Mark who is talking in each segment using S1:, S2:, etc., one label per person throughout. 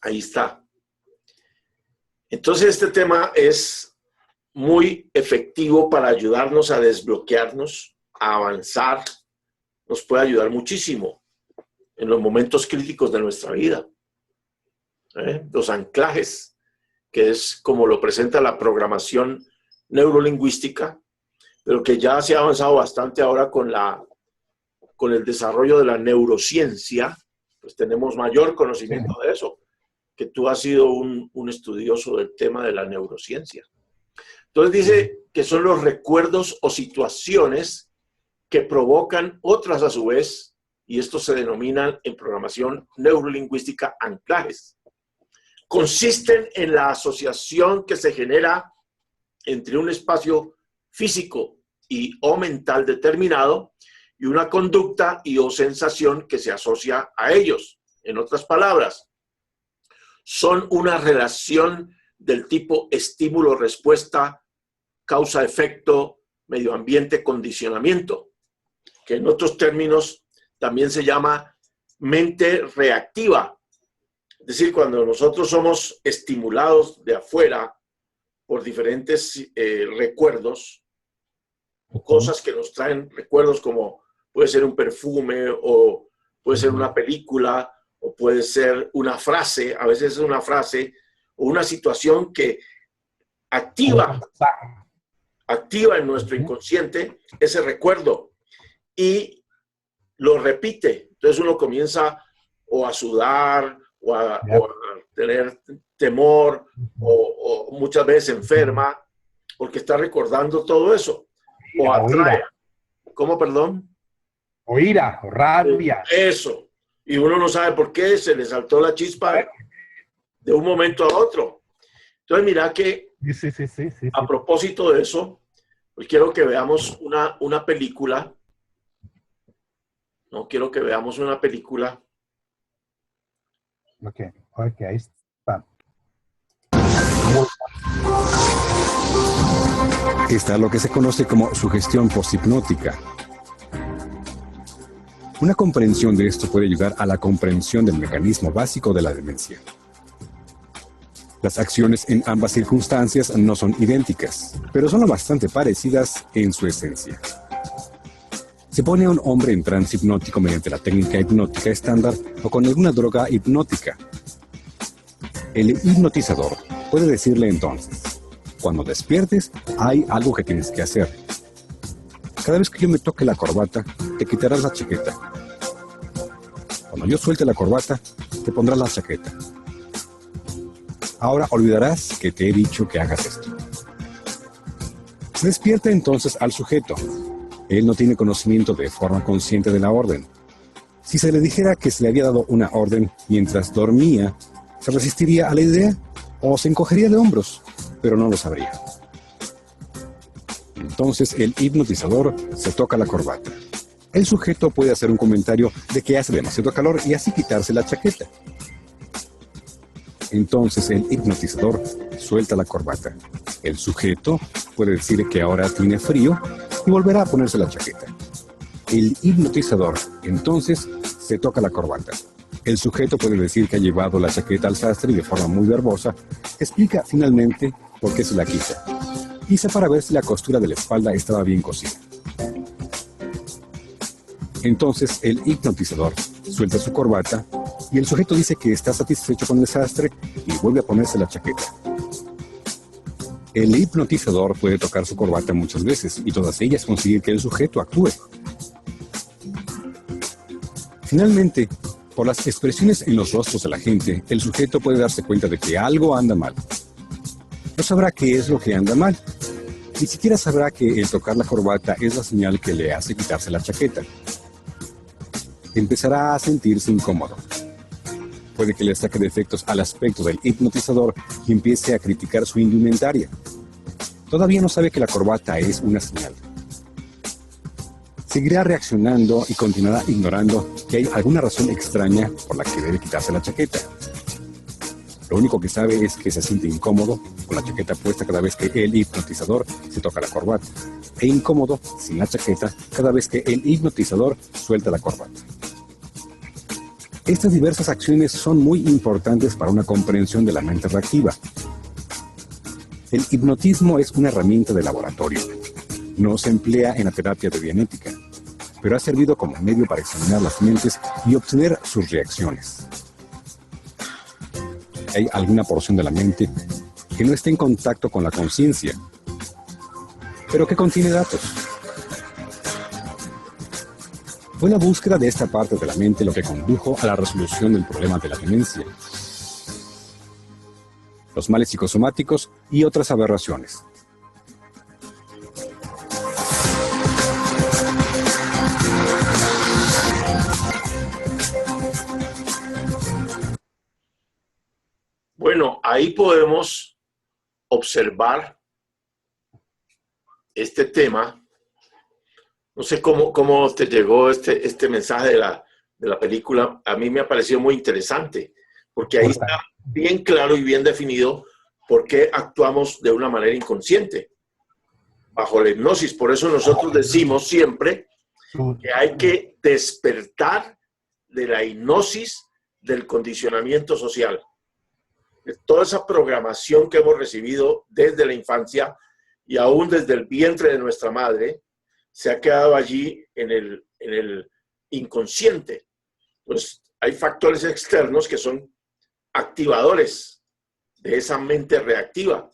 S1: Ahí está. Entonces este tema es muy efectivo para ayudarnos a desbloquearnos, a avanzar. Nos puede ayudar muchísimo en los momentos críticos de nuestra vida. Los anclajes, que es como lo presenta la programación neurolingüística, pero que ya se ha avanzado bastante ahora con el desarrollo de la neurociencia, pues tenemos mayor conocimiento de eso, que tú has sido un estudioso del tema de la neurociencia. Entonces dice que son los recuerdos o situaciones que provocan otras a su vez, y estos se denominan en programación neurolingüística anclajes. Consisten en la asociación que se genera entre un espacio físico o mental determinado y una conducta y o sensación que se asocia a ellos. En otras palabras, son una relación del tipo estímulo-respuesta, causa-efecto, medio ambiente, condicionamiento, que en otros términos también se llama mente reactiva. Es decir, cuando nosotros somos estimulados de afuera por diferentes recuerdos, cosas que nos traen recuerdos, como puede ser un perfume o puede ser una película o puede ser una frase, a veces es una frase o una situación que activa en nuestro inconsciente ese recuerdo y lo repite. Entonces uno comienza o a sudar o a tener temor o muchas veces enferma porque está recordando todo eso. O atrae. ¿Cómo, perdón?
S2: O ira, o rabia.
S1: Eso. Y uno no sabe por qué se le saltó la chispa de un momento a otro. Entonces, mira que a propósito de eso, pues quiero que veamos una película. No quiero que veamos una película.
S2: Ok, ahí está.
S3: Está lo que se conoce como sugestión posthipnótica. Una comprensión de esto puede ayudar a la comprensión del mecanismo básico de la demencia. Las acciones en ambas circunstancias no son idénticas, pero son lo bastante parecidas en su esencia. Se pone a un hombre en trance hipnótico mediante la técnica hipnótica estándar o con alguna droga hipnótica. El hipnotizador puede decirle entonces: cuando despiertes, hay algo que tienes que hacer. Cada vez que yo me toque la corbata, te quitarás la chaqueta. Cuando yo suelte la corbata, te pondrás la chaqueta. Ahora olvidarás que te he dicho que hagas esto. Se despierta entonces al sujeto. Él no tiene conocimiento de forma consciente de la orden. Si se le dijera que se le había dado una orden mientras dormía, se resistiría a la idea o se encogería de hombros, pero no lo sabría. Entonces el hipnotizador se toca la corbata. El sujeto puede hacer un comentario de que hace demasiado calor y así quitarse la chaqueta. Entonces el hipnotizador suelta la corbata. El sujeto puede decir que ahora tiene frío y volverá a ponerse la chaqueta. El hipnotizador entonces se toca la corbata. El sujeto puede decir que ha llevado la chaqueta al sastre y de forma muy verbosa explica finalmente por qué se la quita. Quizá para ver si la costura de la espalda estaba bien cosida. Entonces el hipnotizador suelta su corbata y el sujeto dice que está satisfecho con el sastre y vuelve a ponerse la chaqueta. El hipnotizador puede tocar su corbata muchas veces y todas ellas conseguir que el sujeto actúe. Finalmente, por las expresiones en los rostros de la gente, el sujeto puede darse cuenta de que algo anda mal. No sabrá qué es lo que anda mal. Ni siquiera sabrá que el tocar la corbata es la señal que le hace quitarse la chaqueta. Empezará a sentirse incómodo. Puede que le saque defectos al aspecto del hipnotizador y empiece a criticar su indumentaria. Todavía no sabe que la corbata es una señal. Seguirá reaccionando y continuará ignorando que hay alguna razón extraña por la que debe quitarse la chaqueta. Lo único que sabe es que se siente incómodo con la chaqueta puesta cada vez que el hipnotizador se toca la corbata, e incómodo sin la chaqueta cada vez que el hipnotizador suelta la corbata. Estas diversas acciones son muy importantes para una comprensión de la mente reactiva. El hipnotismo es una herramienta de laboratorio. No se emplea en la terapia de bioética, pero ha servido como medio para examinar las mentes y obtener sus reacciones. Hay alguna porción de la mente que no está en contacto con la conciencia, pero que contiene datos. Fue la búsqueda de esta parte de la mente lo que condujo a la resolución del problema de la demencia, los males psicosomáticos y otras aberraciones.
S1: Bueno, ahí podemos observar este tema. No sé cómo te llegó este mensaje de la película. A mí me ha parecido muy interesante, porque ahí está bien claro y bien definido por qué actuamos de una manera inconsciente, bajo la hipnosis. Por eso nosotros decimos siempre que hay que despertar de la hipnosis del condicionamiento social. De toda esa programación que hemos recibido desde la infancia y aún desde el vientre de nuestra madre, se ha quedado allí en el inconsciente. Pues hay factores externos que son activadores de esa mente reactiva.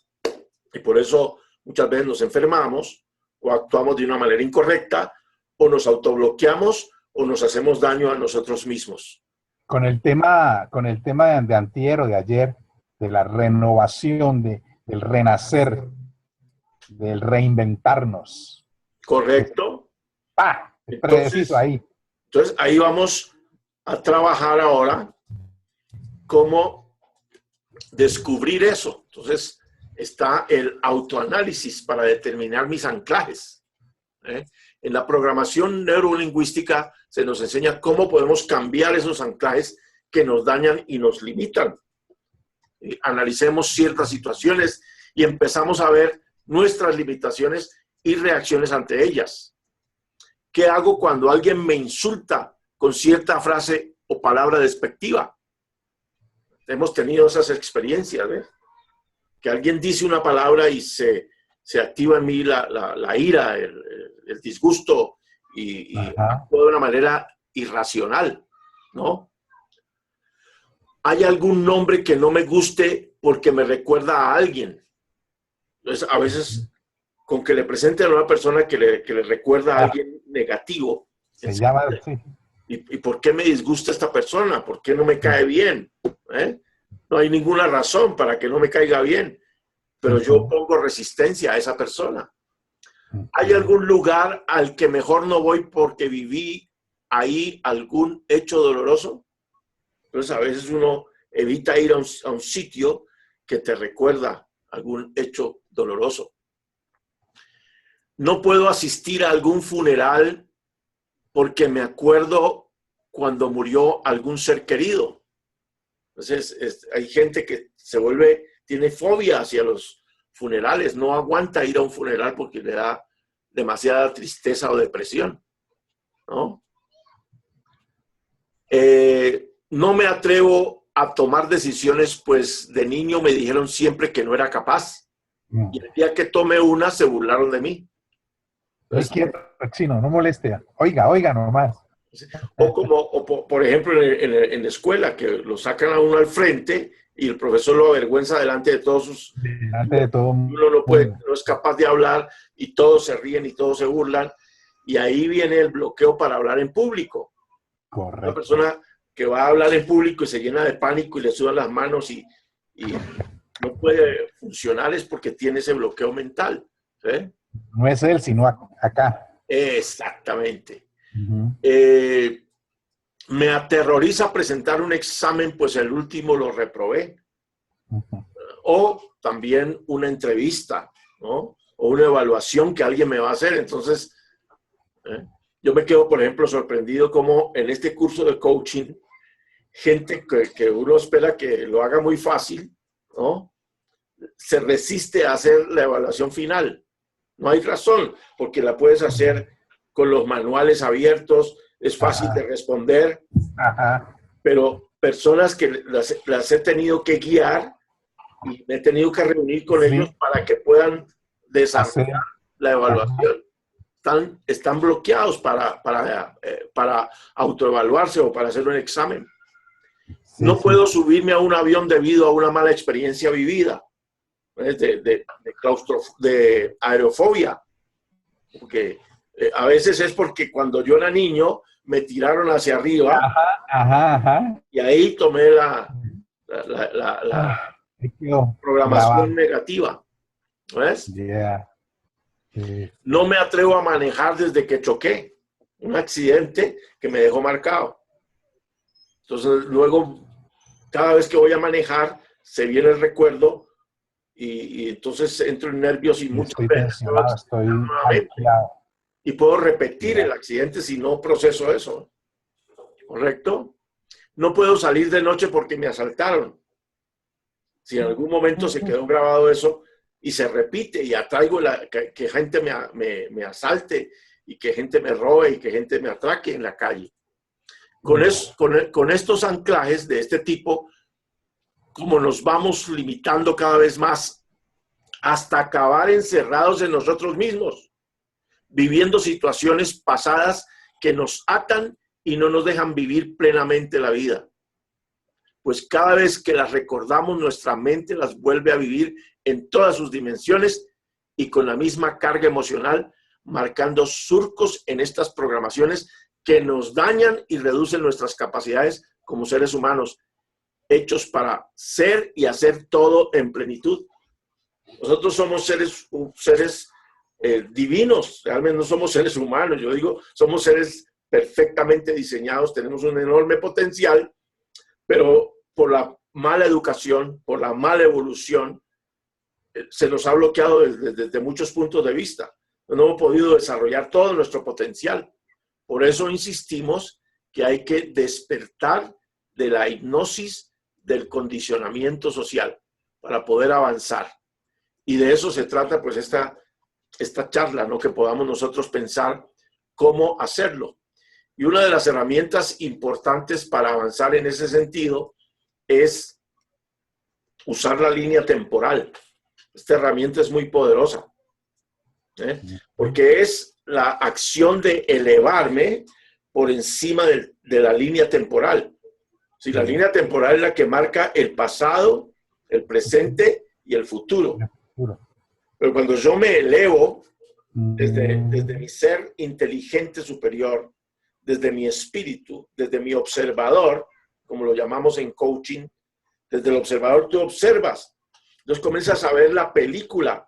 S1: Y por eso muchas veces nos enfermamos o actuamos de una manera incorrecta o nos autobloqueamos o nos hacemos daño a nosotros mismos.
S2: Con el tema de antier o de ayer, de la renovación, del renacer, del reinventarnos.
S1: ¿Correcto?
S2: ¡Pah! Preciso ahí.
S1: Entonces ahí vamos a trabajar ahora cómo descubrir eso. Entonces está el autoanálisis para determinar mis anclajes. En la programación neurolingüística se nos enseña cómo podemos cambiar esos anclajes que nos dañan y nos limitan. Analicemos ciertas situaciones y empezamos a ver nuestras limitaciones y reacciones ante ellas. ¿Qué hago cuando alguien me insulta con cierta frase o palabra despectiva? Hemos tenido esas experiencias, ¿ves? Que alguien dice una palabra y se activa en mí la ira, el disgusto y actúo de una manera irracional, ¿no? ¿Hay algún nombre que no me guste porque me recuerda a alguien? Entonces, a veces, con que le presenten a una persona que le recuerda a alguien negativo,
S2: se llama, sí.
S1: ¿Y por qué me disgusta esta persona? ¿Por qué no me cae bien? No hay ninguna razón para que no me caiga bien, pero yo pongo resistencia a esa persona. ¿Hay algún lugar al que mejor no voy porque viví ahí algún hecho doloroso? Entonces, a veces uno evita ir a un sitio que te recuerda algún hecho doloroso. No puedo asistir a algún funeral porque me acuerdo cuando murió algún ser querido. Entonces, hay gente que tiene fobia hacia los funerales, no aguanta ir a un funeral porque le da demasiada tristeza o depresión, ¿no? No me atrevo a tomar decisiones, pues de niño me dijeron siempre que no era capaz. Y el día que tomé una, se burlaron de mí.
S2: Es quieto, chino, no moleste. Oiga nomás.
S1: O por ejemplo, en la escuela, que lo sacan a uno al frente y el profesor lo avergüenza delante de todos sus...
S2: Delante de todo.
S1: Uno no es capaz de hablar y todos se ríen y todos se burlan. Y ahí viene el bloqueo para hablar en público.
S2: Correcto.
S1: Una persona que va a hablar en público y se llena de pánico y le sudan las manos y no puede funcionar es porque tiene ese bloqueo mental. ¿Sí?
S2: No es él, sino acá.
S1: Exactamente. Me aterroriza presentar un examen, pues el último lo reprobé. O también una entrevista, ¿no? O una evaluación que alguien me va a hacer. Entonces, yo me quedo, por ejemplo, sorprendido como en este curso de coaching, gente que uno espera que lo haga muy fácil, ¿no? Se resiste a hacer la evaluación final. No hay razón, porque la puedes hacer con los manuales abiertos, es fácil de responder. pero personas que las he tenido que guiar y me he tenido que reunir con ellos para que puedan desarrollar la evaluación. Están bloqueados para autoevaluarse o para hacer un examen. No puedo subirme a un avión debido a una mala experiencia vivida, de aerofobia, porque a veces es porque cuando yo era niño me tiraron hacia arriba y ahí tomé la programación negativa. ¿Ves? No me atrevo a manejar desde que choqué. Un accidente que me dejó marcado. Entonces, luego, cada vez que voy a manejar, se viene el recuerdo y entonces entro en nervios y muchas veces y puedo repetir el accidente si no proceso eso. ¿Correcto? No puedo salir de noche porque me asaltaron. Si en algún momento se quedó grabado eso y se repite y atraigo que gente me asalte y que gente me robe y que gente me atraque en la calle. Con estos anclajes de este tipo, como nos vamos limitando cada vez más hasta acabar encerrados en nosotros mismos, viviendo situaciones pasadas que nos atan y no nos dejan vivir plenamente la vida. Pues cada vez que las recordamos, nuestra mente las vuelve a vivir en todas sus dimensiones y con la misma carga emocional, marcando surcos en estas programaciones que nos dañan y reducen nuestras capacidades como seres humanos, hechos para ser y hacer todo en plenitud. Nosotros somos seres divinos, realmente no somos seres humanos, yo digo, somos seres perfectamente diseñados, tenemos un enorme potencial, pero por la mala educación, por la mala evolución, se nos ha bloqueado desde muchos puntos de vista. No hemos podido desarrollar todo nuestro potencial. Por eso insistimos que hay que despertar de la hipnosis del condicionamiento social para poder avanzar. Y de eso se trata pues esta charla, ¿no? Que podamos nosotros pensar cómo hacerlo. Y una de las herramientas importantes para avanzar en ese sentido es usar la línea temporal. Esta herramienta es muy poderosa, porque es la acción de elevarme por encima de la línea temporal. Si la línea temporal es la que marca el pasado, el presente y el futuro. Pero cuando yo me elevo desde mi ser inteligente superior, desde mi espíritu, desde mi observador, como lo llamamos en coaching, desde el observador tú observas. Entonces comienzas a ver la película.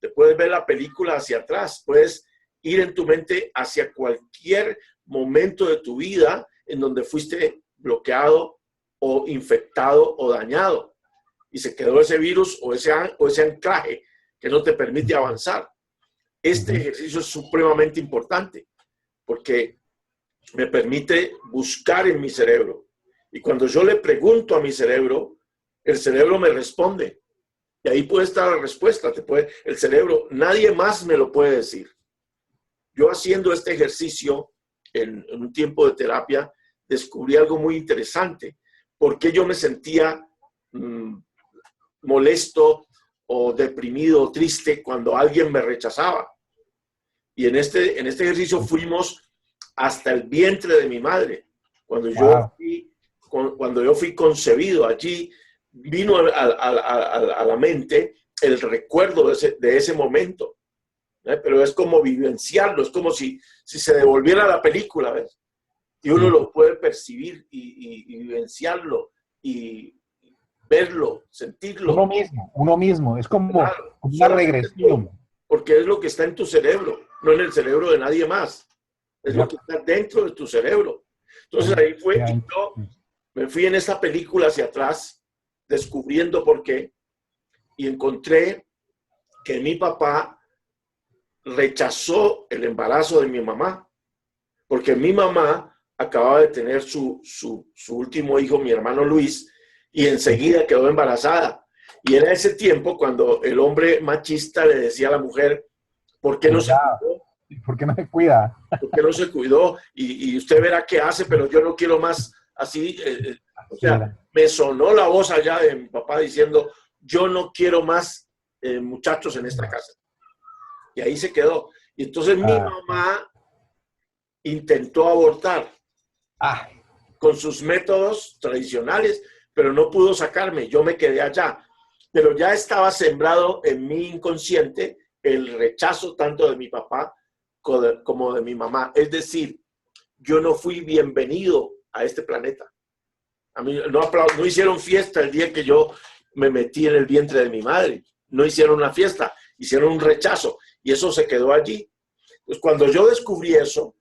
S1: Te puedes ver la película hacia atrás. Puedes ir en tu mente hacia cualquier momento de tu vida en donde fuiste bloqueado o infectado o dañado. Y se quedó ese virus o ese anclaje que no te permite avanzar. Este ejercicio es supremamente importante porque me permite buscar en mi cerebro. Y cuando yo le pregunto a mi cerebro, el cerebro me responde. Y ahí puede estar la respuesta. El cerebro, nadie más me lo puede decir. Yo haciendo este ejercicio en un tiempo de terapia, descubrí algo muy interesante. ¿Por qué yo me sentía molesto o deprimido o triste cuando alguien me rechazaba? Y en este ejercicio fuimos hasta el vientre de mi madre. Cuando yo fui concebido, allí vino a la mente el recuerdo de ese momento. Pero es como vivenciarlo, es como si se devolviera la película, ¿ves? Y uno lo puede percibir y vivenciarlo y verlo, sentirlo.
S2: Uno mismo, es como
S1: claro,
S2: una regresión.
S1: Porque es lo que está en tu cerebro, no en el cerebro de nadie más. Es lo que está dentro de tu cerebro. Entonces ahí fue y yo me fui en esta película hacia atrás, descubriendo por qué, y encontré que mi papá rechazó el embarazo de mi mamá, porque mi mamá acababa de tener su último hijo, mi hermano Luis, y enseguida quedó embarazada. Y era ese tiempo cuando el hombre machista le decía a la mujer, ¿por qué no se cuidó?
S2: ¿Por qué no se cuida?
S1: ¿Por qué no se cuidó? Y usted verá qué hace, pero yo no quiero más así, o sea, me sonó la voz allá de mi papá diciendo, yo no quiero más muchachos en esta casa. Y ahí se quedó. Y entonces mi mamá intentó abortar con sus métodos tradicionales, pero no pudo sacarme. Yo me quedé allá. Pero ya estaba sembrado en mi inconsciente el rechazo tanto de mi papá como de mi mamá. Es decir, yo no fui bienvenido a este planeta. A mí no hicieron fiesta el día que yo me metí en el vientre de mi madre. No hicieron una fiesta, hicieron un rechazo y eso se quedó allí. Entonces, cuando yo descubrí eso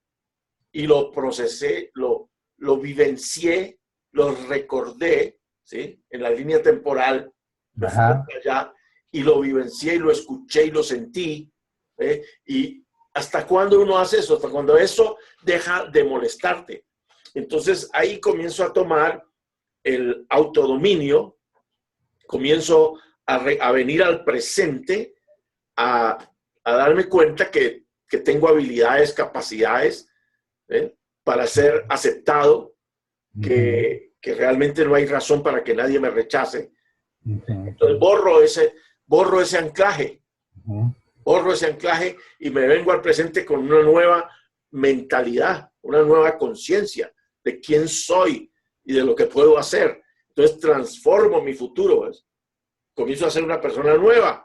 S1: y lo procesé, lo vivencié, lo recordé, ¿sí? En la línea temporal, me fui allá y lo vivencié y lo escuché y lo sentí. Y ¿hasta cuándo uno hace eso? Hasta cuando eso deja de molestarte. Entonces ahí comienzo a tomar el autodominio, comienzo a venir al presente, a darme cuenta que tengo habilidades, capacidades para ser aceptado, que realmente no hay razón para que nadie me rechace. Entonces borro ese anclaje, borro ese anclaje y me vengo al presente con una nueva mentalidad, una nueva conciencia de quién soy y de lo que puedo hacer. Entonces transformo mi futuro, ¿ves? Comienzo a ser una persona nueva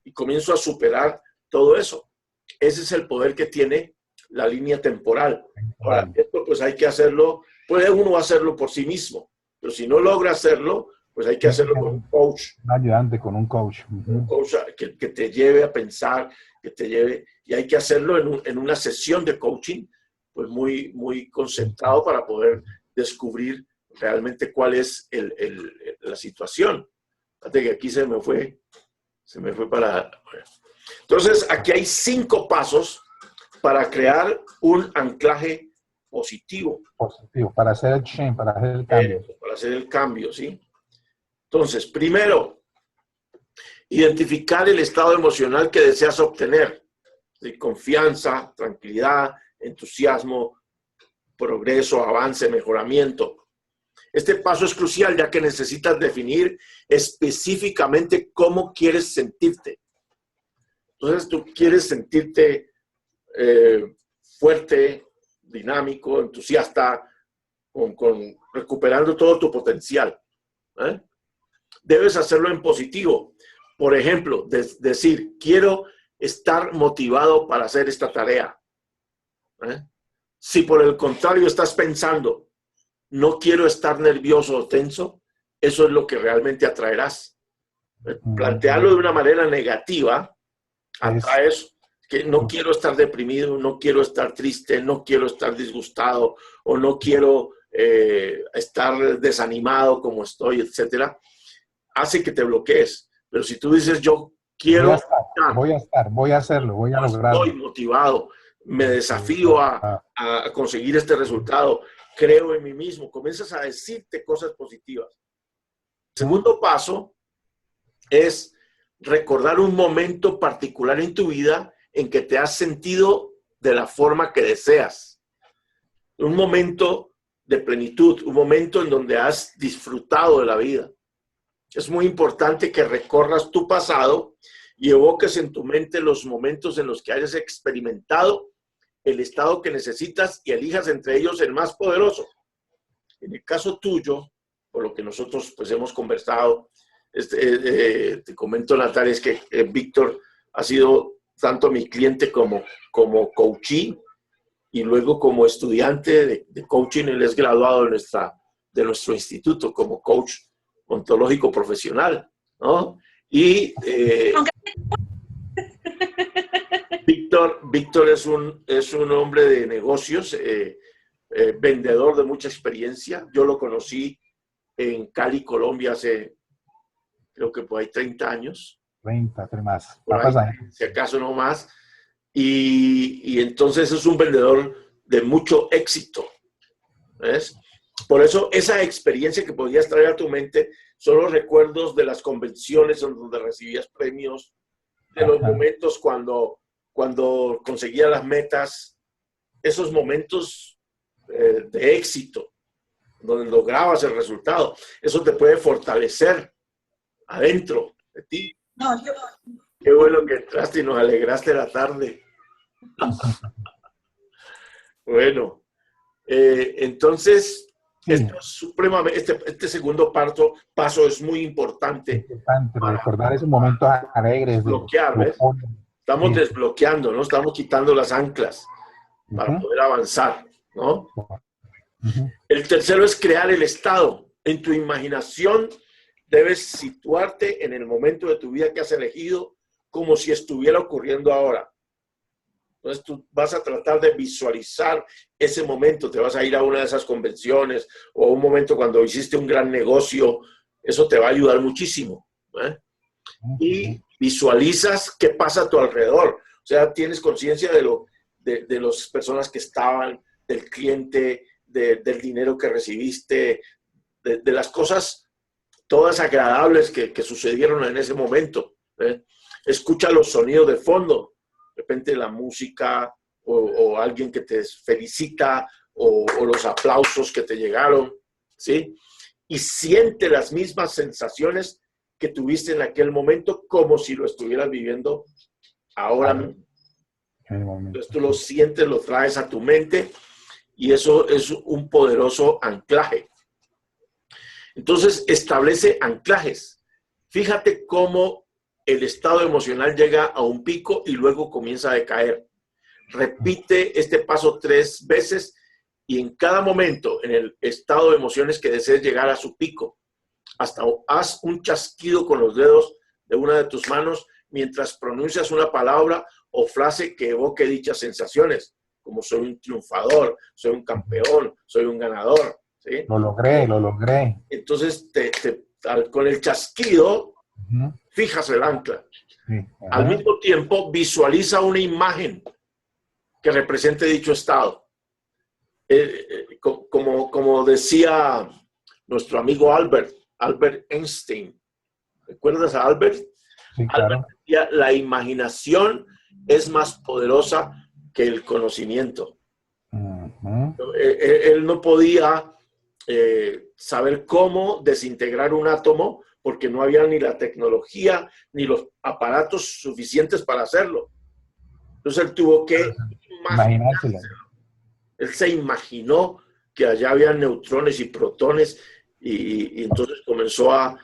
S1: y comienzo a superar todo eso. Ese es el poder que tiene la línea temporal. Ahora, esto pues hay que hacerlo, puede uno hacerlo por sí mismo, pero si no logra hacerlo, pues hay que hacerlo con un coach.
S2: Un ayudante, con un coach.
S1: Un coach que te lleve a pensar, que te lleve, y hay que hacerlo en una sesión de coaching, pues muy, muy concentrado para poder descubrir realmente cuál es la situación. Fíjate que aquí se me fue para... Entonces, aquí hay 5 pasos para crear un anclaje positivo.
S2: Positivo, para hacer el change, para hacer el cambio.
S1: Para hacer el cambio, ¿sí? Entonces, primero, identificar el estado emocional que deseas obtener. ¿Sí? Confianza, tranquilidad, entusiasmo, progreso, avance, mejoramiento. Este paso es crucial ya que necesitas definir específicamente cómo quieres sentirte. Entonces, tú quieres sentirte fuerte, dinámico, entusiasta, recuperando todo tu potencial. Debes hacerlo en positivo. Por ejemplo, decir, quiero estar motivado para hacer esta tarea. Si por el contrario estás pensando, no quiero estar nervioso o tenso, eso es lo que realmente atraerás. Plantearlo de una manera negativa atrae eso. Que no quiero estar deprimido, no quiero estar triste, no quiero estar disgustado o no quiero estar desanimado como estoy, etcétera, hace que te bloquees. Pero si tú dices, yo quiero
S2: voy a hacerlo, voy a lograrlo.
S1: Estoy motivado, me desafío a conseguir este resultado, creo en mí mismo, comienzas a decirte cosas positivas. El segundo paso es recordar un momento particular en tu vida en que te has sentido de la forma que deseas. Un momento de plenitud, un momento en donde has disfrutado de la vida. Es muy importante que recorras tu pasado y evoques en tu mente los momentos en los que hayas experimentado el estado que necesitas y elijas entre ellos el más poderoso. En el caso tuyo, por lo que nosotros pues hemos conversado, te comento, Natalia, es que Víctor ha sido tanto mi cliente como coachee y luego como estudiante de coaching. Él es graduado de nuestro instituto como coach ontológico profesional, ¿no? Y Víctor es un hombre de negocios, vendedor de mucha experiencia. Yo lo conocí en Cali, Colombia, hace creo que por ahí 30 años.
S2: 30, más.
S1: Por ahí, si acaso no más. Y entonces es un vendedor de mucho éxito. ¿Ves? Por eso esa experiencia que podías traer a tu mente son los recuerdos de las convenciones donde recibías premios, de los momentos cuando conseguías las metas, esos momentos de éxito. donde lograbas el resultado. Eso te puede fortalecer adentro de ti.
S4: No, yo,
S1: Qué bueno que entraste y nos alegraste la tarde. Bueno, entonces,
S2: Sí.
S1: esto es supremamente, este segundo paso es muy importante.
S2: Importante recordar esos momentos alegres.
S1: Desbloquear, ¿ves? Estamos
S2: Sí.
S1: desbloqueando, ¿no? Estamos quitando las anclas para
S2: Ujú.
S1: poder avanzar, ¿no?
S2: Ujú.
S1: El tercero es crear el estado. En tu imaginación debes situarte en el momento de tu vida que has elegido como si estuviera ocurriendo ahora. Entonces tú vas a tratar de visualizar ese momento, te vas a ir a una de esas convenciones o un momento cuando hiciste un gran negocio, eso te va a ayudar muchísimo, ¿eh? Y visualizas qué pasa a tu alrededor. O sea, tienes conciencia de las personas que estaban, del cliente, del dinero que recibiste, de las cosas todas agradables que sucedieron en ese momento, ¿eh? Escucha los sonidos de fondo, de repente la música o alguien que te felicita o los aplausos que te llegaron, ¿sí? Y siente las mismas sensaciones que tuviste en aquel momento como si lo estuvieras viviendo ahora mismo. Entonces tú lo sientes, lo traes a tu mente y eso es un poderoso anclaje. Entonces establece anclajes. Fíjate cómo el estado emocional llega a un pico y luego comienza a decaer. Repite este paso 3 veces y en cada momento en el estado de emociones que desees llegar a su pico, hasta haz un chasquido con los dedos de una de tus manos mientras pronuncias una palabra o frase que evoque dichas sensaciones, como soy un triunfador, soy un campeón, soy un ganador, ¿sí?
S2: Lo logré.
S1: Entonces, con el chasquido,
S2: Ujú.
S1: fijas el ancla.
S2: Sí.
S1: Al mismo tiempo, visualiza una imagen que represente dicho estado. Como decía nuestro amigo Albert Einstein. ¿Recuerdas a Albert?
S2: Sí, claro.
S1: Albert decía, la imaginación es más poderosa que el conocimiento.
S2: Ujú.
S1: Él no podía saber cómo desintegrar un átomo porque no había ni la tecnología ni los aparatos suficientes para hacerlo. Entonces él tuvo que
S2: Imaginárselo.
S1: Él se imaginó que allá había neutrones y protones y entonces comenzó a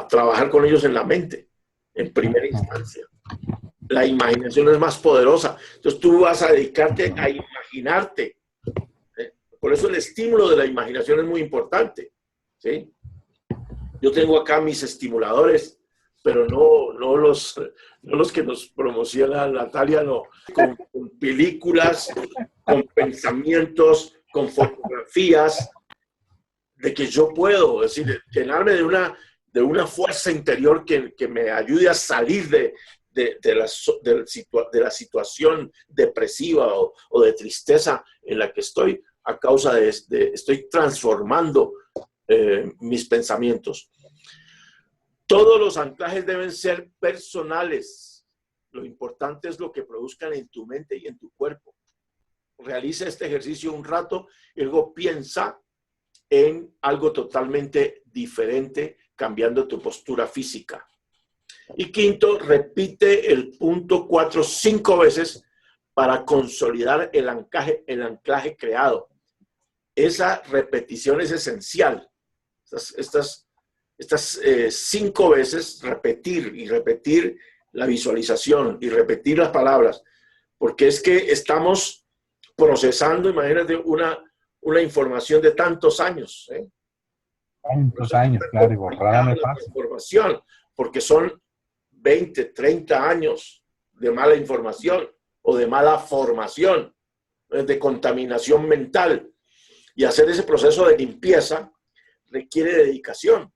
S1: trabajar con ellos en la mente, en primera instancia. La imaginación es más poderosa. Entonces tú vas a dedicarte a imaginarte. Por eso el estímulo de la imaginación es muy importante, ¿sí? Yo tengo acá mis estimuladores, pero no los que nos promociona Natalia, no. Con películas, con pensamientos, con fotografías, de que yo puedo, es decir, llenarme de una fuerza interior que me ayude a salir de la situación depresiva o de tristeza en la que estoy a causa estoy transformando mis pensamientos. Todos los anclajes deben ser personales. Lo importante es lo que produzcan en tu mente y en tu cuerpo. Realiza este ejercicio un rato y luego piensa en algo totalmente diferente, cambiando tu postura física. Y quinto, repite el punto 4 5 veces para consolidar el anclaje creado. Esa repetición es esencial. Estas 5 veces repetir y repetir la visualización y repetir las palabras, porque es que estamos procesando, imagínate, una información de tantos años.
S2: Tantos años, claro, y borrada no es fácil.
S1: Información, porque son 20, 30 años de mala información o de mala formación, de contaminación mental. Y hacer ese proceso de limpieza requiere dedicación.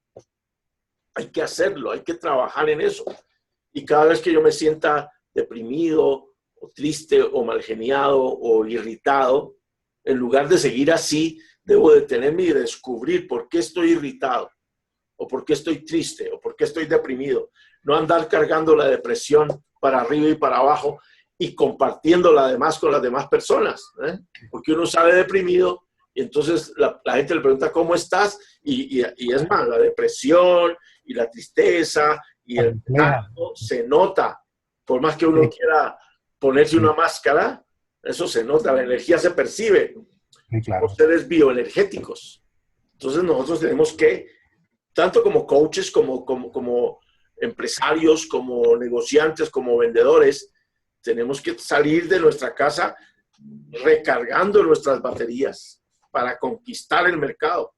S1: Hay que hacerlo, hay que trabajar en eso. Y cada vez que yo me sienta deprimido, o triste, o malgeniado, o irritado, en lugar de seguir así, debo detenerme y descubrir por qué estoy irritado, o por qué estoy triste, o por qué estoy deprimido. No andar cargando la depresión para arriba y para abajo y compartiéndola además con las demás personas, ¿eh? Porque uno sale deprimido Y entonces la gente le pregunta, ¿cómo estás? Y es más, la depresión y la tristeza y el canto se nota. Por más que uno quiera ponerse una máscara, eso se nota, la energía se percibe.
S2: Sí, claro.
S1: Somos seres bioenergéticos. Entonces nosotros tenemos que, tanto como coaches, como empresarios, como negociantes, como vendedores, tenemos que salir de nuestra casa recargando nuestras baterías para conquistar el mercado.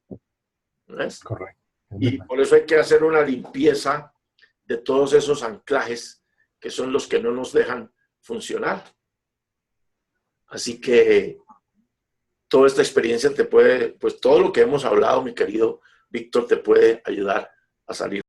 S1: ¿Ves?
S2: Correcto.
S1: Y por eso hay que hacer una limpieza de todos esos anclajes que son los que no nos dejan funcionar. Así que toda esta experiencia te puede, pues todo lo que hemos hablado, mi querido Víctor, te puede ayudar a salir